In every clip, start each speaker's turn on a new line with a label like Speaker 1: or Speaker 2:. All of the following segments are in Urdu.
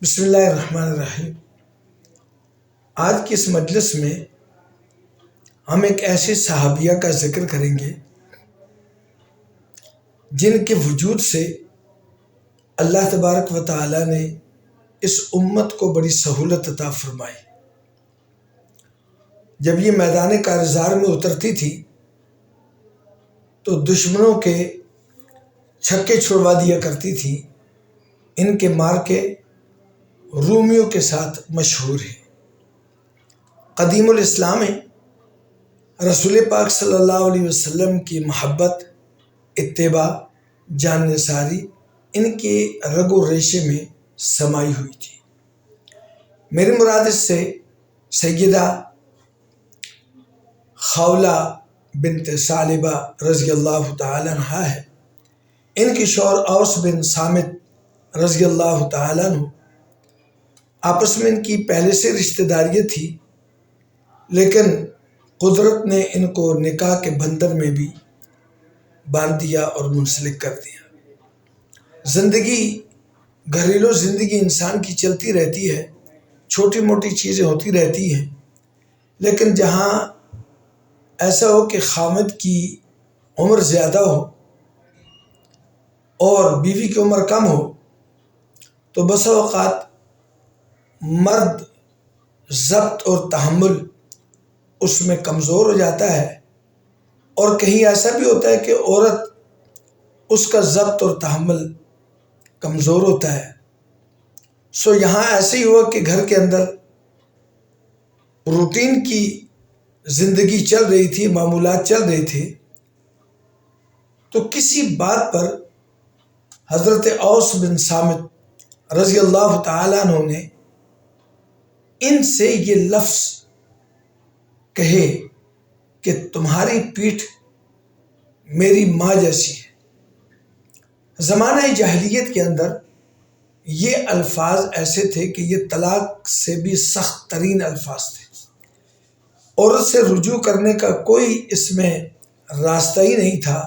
Speaker 1: بسم اللہ الرحمن الرحیم۔ آج کی اس مجلس میں ہم ایک ایسے صحابیہ کا ذکر کریں گے جن کے وجود سے اللہ تبارک و تعالی نے اس امت کو بڑی سہولت عطا فرمائی۔ جب یہ میدان کارزار میں اترتی تھی تو دشمنوں کے چھکے چھڑوا دیا کرتی تھی۔ ان کے مارکے رومیوں کے ساتھ مشہور ہیں۔ قدیم الاسلام ہے، رسول پاک صلی اللہ علیہ وسلم کی محبت، اتباع، جان نثاری ان کے رگ و ریشے میں سمائی ہوئی تھی۔ میری مراد اس سے سیدہ خولہ بنت ثعلبہ رضی اللہ تعالی عنہ ہے۔ ان کی شوہر اوس بن صامت رضی اللہ تعالی عنہ، آپس میں ان کی پہلے سے رشتہ داریاں تھی، لیکن قدرت نے ان کو نکاح کے بندھن میں بھی باندھ دیا اور منسلک کر دیا۔ زندگی، گھریلو زندگی انسان کی چلتی رہتی ہے، چھوٹی موٹی چیزیں ہوتی رہتی ہیں، لیکن جہاں ایسا ہو کہ خامد کی عمر زیادہ ہو اور بیوی کی عمر کم ہو تو بسا اوقات مرد ضبط اور تحمل اس میں کمزور ہو جاتا ہے، اور کہیں ایسا بھی ہوتا ہے کہ عورت اس کا ضبط اور تحمل کمزور ہوتا ہے۔ سو یہاں ایسے ہی ہوا کہ گھر کے اندر روٹین کی زندگی چل رہی تھی، معمولات چل رہے تھے، تو کسی بات پر حضرت اوس بن صامت رضی اللہ تعالیٰ عنہ نے ان سے یہ لفظ کہے کہ تمہاری پیٹھ میری ماں جیسی ہے۔ زمانہ جاہلیت کے اندر یہ الفاظ ایسے تھے کہ یہ طلاق سے بھی سخت ترین الفاظ تھے۔ عورت سے رجوع کرنے کا کوئی اس میں راستہ ہی نہیں تھا،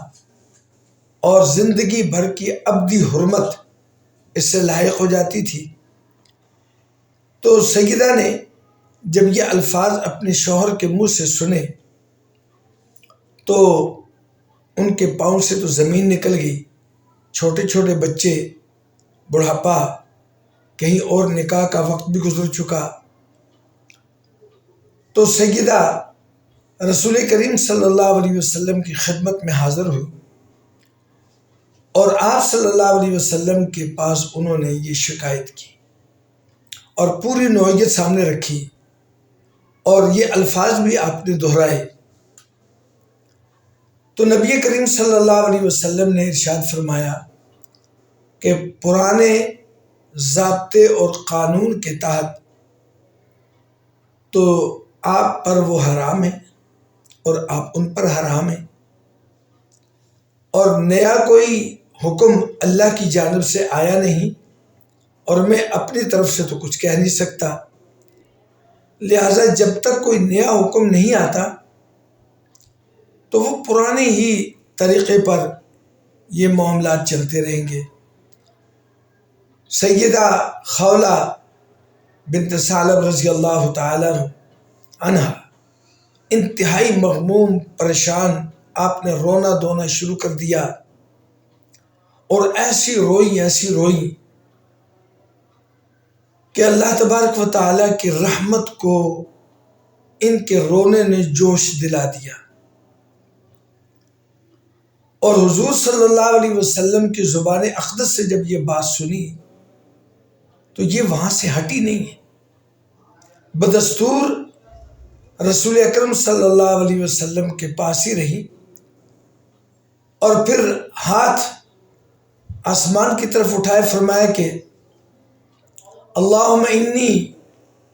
Speaker 1: اور زندگی بھر کی ابدی حرمت اس سے لاحق ہو جاتی تھی۔ تو سیدہ نے جب یہ الفاظ اپنے شوہر کے منہ سے سنے تو ان کے پاؤں سے تو زمین نکل گئی۔ چھوٹے چھوٹے بچے، بڑھاپا، کہیں اور نکاح کا وقت بھی گزر چکا، تو سیدہ رسول کریم صلی اللہ علیہ وسلم کی خدمت میں حاضر ہوئی، اور آپ صلی اللہ علیہ وسلم کے پاس انہوں نے یہ شکایت کی اور پوری نوعیت سامنے رکھی، اور یہ الفاظ بھی آپ نے دہرائے۔ تو نبی کریم صلی اللہ علیہ وسلم نے ارشاد فرمایا کہ پرانے ضابطے اور قانون کے تحت تو آپ پر وہ حرام ہے اور آپ ان پر حرام ہیں، اور نیا کوئی حکم اللہ کی جانب سے آیا نہیں، اور میں اپنی طرف سے تو کچھ کہہ نہیں سکتا، لہٰذا جب تک کوئی نیا حکم نہیں آتا تو وہ پرانے ہی طریقے پر یہ معاملات چلتے رہیں گے۔ سیدہ خولہ بنت ثعلبہ رضی اللہ تعالیٰ عنہ انتہائی مغموم، پریشان، آپ نے رونا دھونا شروع کر دیا، اور ایسی روئی کہ اللہ تبارک و تعالیٰ کی رحمت کو ان کے رونے نے جوش دلا دیا، اور حضور صلی اللہ علیہ وسلم کی زبان اقدس سے جب یہ بات سنی تو یہ وہاں سے ہٹی نہیں ہے۔ بدستور رسول اکرم صلی اللہ علیہ وسلم کے پاس ہی رہی، اور پھر ہاتھ آسمان کی طرف اٹھائے فرمایا کہ اللہم انی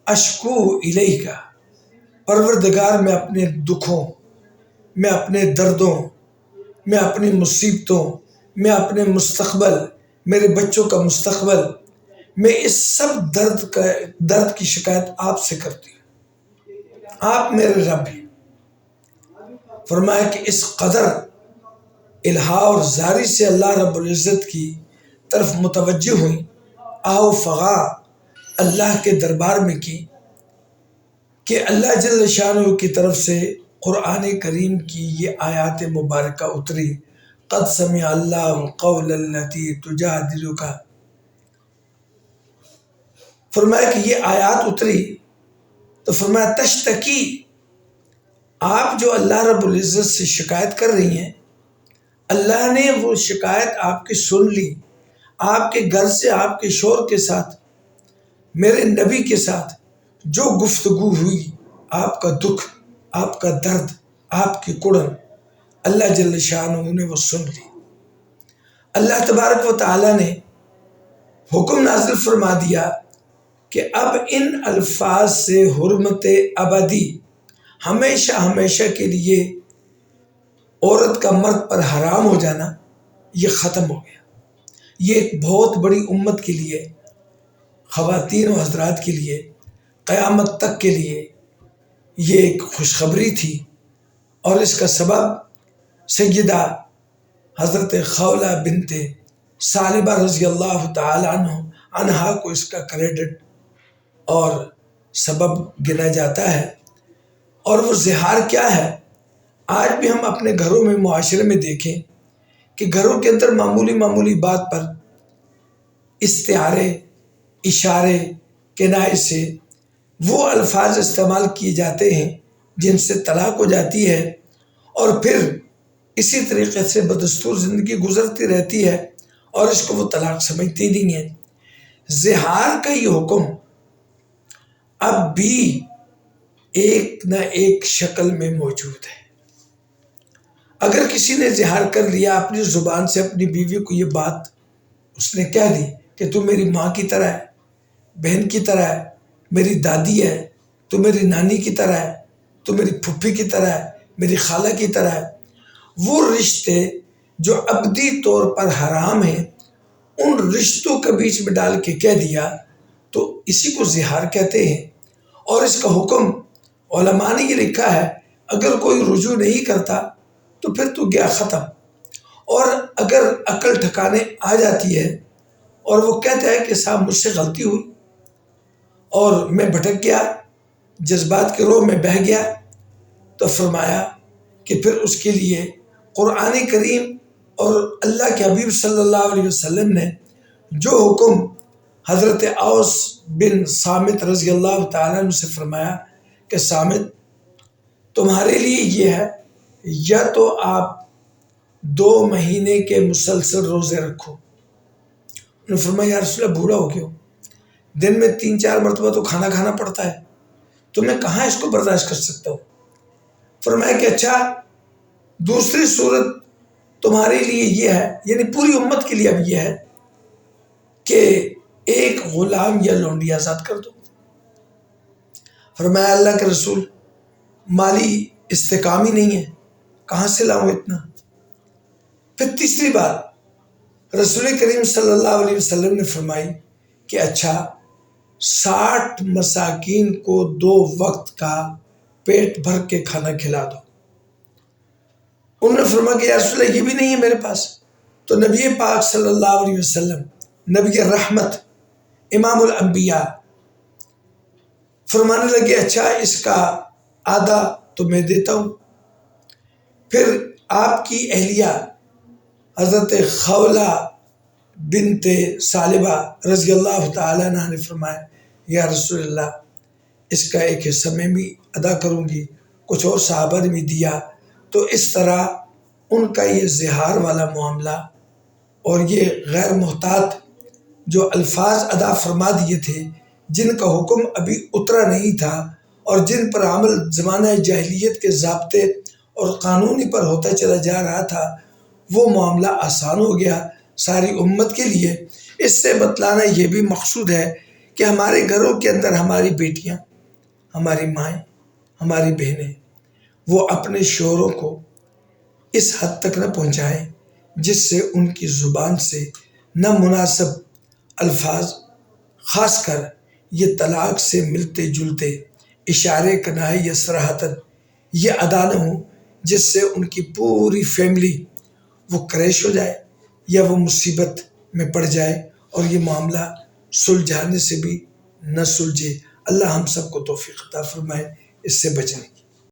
Speaker 1: اشکو الیک، پروردگار میں اپنے دکھوں، میں اپنے دردوں، میں اپنی مصیبتوں، میں اپنے مستقبل، میرے بچوں کا مستقبل، میں اس سب درد کی شکایت آپ سے کرتی ہوں، آپ میرے رب ہیں۔ فرمایا کہ اس قدر الہا اور زاری سے اللہ رب العزت کی طرف متوجہ ہوئیں، آؤ فغا اللہ کے دربار میں کی کہ اللہ جل شانہ کی طرف سے قرآن کریم کی یہ آیات مبارکہ اتری، قد سمع اللہ قول التی تجادلک۔ فرمایا کہ یہ آیات اتری تو فرمایا تشتکی، آپ جو اللہ رب العزت سے شکایت کر رہی ہیں، اللہ نے وہ شکایت آپ کی سن لی، آپ کے گھر سے آپ کے شور کے ساتھ میرے نبی کے ساتھ جو گفتگو ہوئی، آپ کا دکھ، آپ کا درد، آپ کی کڑن، اللہ جل شانہ نے وہ سن لی۔ اللہ تبارک و تعالی نے حکم نازل فرما دیا کہ اب ان الفاظ سے حرمت ابدی، ہمیشہ ہمیشہ کے لیے عورت کا مرد پر حرام ہو جانا، یہ ختم ہو گیا۔ یہ ایک بہت بڑی امت کے لیے، خواتین و حضرات کے لیے، قیامت تک کے لیے یہ ایک خوشخبری تھی، اور اس کا سبب سیدہ حضرت خولہ بنت ثعلبہ رضی اللہ تعالی عنہا کو اس کا کریڈٹ اور سبب گنا جاتا ہے۔ اور وہ زہار کیا ہے؟ آج بھی ہم اپنے گھروں میں، معاشرے میں دیکھیں کہ گھروں کے اندر معمولی معمولی بات پر استعارے، اشارے، کنایے سے وہ الفاظ استعمال کیے جاتے ہیں جن سے طلاق ہو جاتی ہے، اور پھر اسی طریقے سے بدستور زندگی گزرتی رہتی ہے، اور اس کو وہ طلاق سمجھتی نہیں ہے۔ زہار کا یہ حکم اب بھی ایک نہ ایک شکل میں موجود ہے۔ اگر کسی نے زہار کر لیا اپنی زبان سے اپنی بیوی کو، یہ بات اس نے کہہ دی کہ تو میری ماں کی طرح ہے، بہن کی طرح ہے، میری دادی ہے، تو میری نانی کی طرح ہے، تو میری پھپھی کی طرح ہے، میری خالہ کی طرح ہے، وہ رشتے جو ابدی طور پر حرام ہیں، ان رشتوں کے بیچ میں ڈال کے کہہ دیا، تو اسی کو زہار کہتے ہیں۔ اور اس کا حکم علماء نے یہ لکھا ہے، اگر کوئی رجوع نہیں کرتا تو پھر تو گیا ختم، اور اگر عقل ٹھکانے آ جاتی ہے اور وہ کہتا ہے کہ صاحب مجھ سے غلطی ہوئی اور میں بھٹک گیا، جذبات کے روح میں بہہ گیا، تو فرمایا کہ پھر اس کے لیے قرآن کریم اور اللہ کے حبیب صلی اللہ علیہ وسلم نے جو حکم حضرت اوس بن صامت رضی اللہ تعالیٰ عنہ سے فرمایا کہ صامت تمہارے لیے یہ ہے، یا تو آپ 2 مہینے کے مسلسل روزے رکھو۔ انہوں نے فرمایا یا رسول اللہ بوڑھا ہو گیا، دن میں 3-4 مرتبہ تو کھانا کھانا پڑتا ہے، تو میں کہاں اس کو برداشت کر سکتا ہوں۔ فرمایا کہ اچھا دوسری صورت تمہارے لیے یہ ہے، یعنی پوری امت کے لیے اب یہ ہے کہ ایک غلام یا لونڈی آزاد کر دو۔ فرمایا اللہ کے رسول مالی استحکام ہی نہیں ہے، کہاں سے لاؤں اتنا۔ پھر تیسری بات رسول کریم صلی اللہ علیہ وسلم نے فرمائی کہ اچھا 60 مساکین کو 2 وقت کا پیٹ بھر کے کھانا کھلا دو۔ انہوں نے فرمایا کہ یا رسول اللہ یہ بھی نہیں ہے میرے پاس، تو نبی پاک صلی اللہ علیہ وسلم، نبی رحمت، امام الانبیاء، فرمانے لگے اچھا اس کا آدھا تو میں دیتا ہوں۔ پھر آپ کی اہلیہ حضرت خولہ بنت ثعلبہ رضی اللہ تعالیٰ عنہ نے فرمایا یا رسول اللہ اس کا ایک حصہ میں بھی ادا کروں گی، کچھ اور صحابہ نے بھی دیا۔ تو اس طرح ان کا یہ زہار والا معاملہ اور یہ غیر محتاط جو الفاظ ادا فرما دیے تھے، جن کا حکم ابھی اترا نہیں تھا اور جن پر عمل زمانہ جاہلیت کے ضابطے اور قانونی پر ہوتا چلا جا رہا تھا، وہ معاملہ آسان ہو گیا ساری امت کے لیے۔ اس سے بتلانا یہ بھی مقصود ہے کہ ہمارے گھروں کے اندر ہماری بیٹیاں، ہماری مائیں، ہماری بہنیں، وہ اپنے شوہروں کو اس حد تک نہ پہنچائیں جس سے ان کی زبان سے نامناسب الفاظ، خاص کر یہ طلاق سے ملتے جلتے اشارے، کنایے یا صراحتاً یہ ادا نہ ہوں جس سے ان کی پوری فیملی وہ کریش ہو جائے یا وہ مصیبت میں پڑ جائے اور یہ معاملہ سلجھانے سے بھی نہ سلجھے۔ اللہ ہم سب کو توفیق عطا فرمائے اس سے بچنے کی۔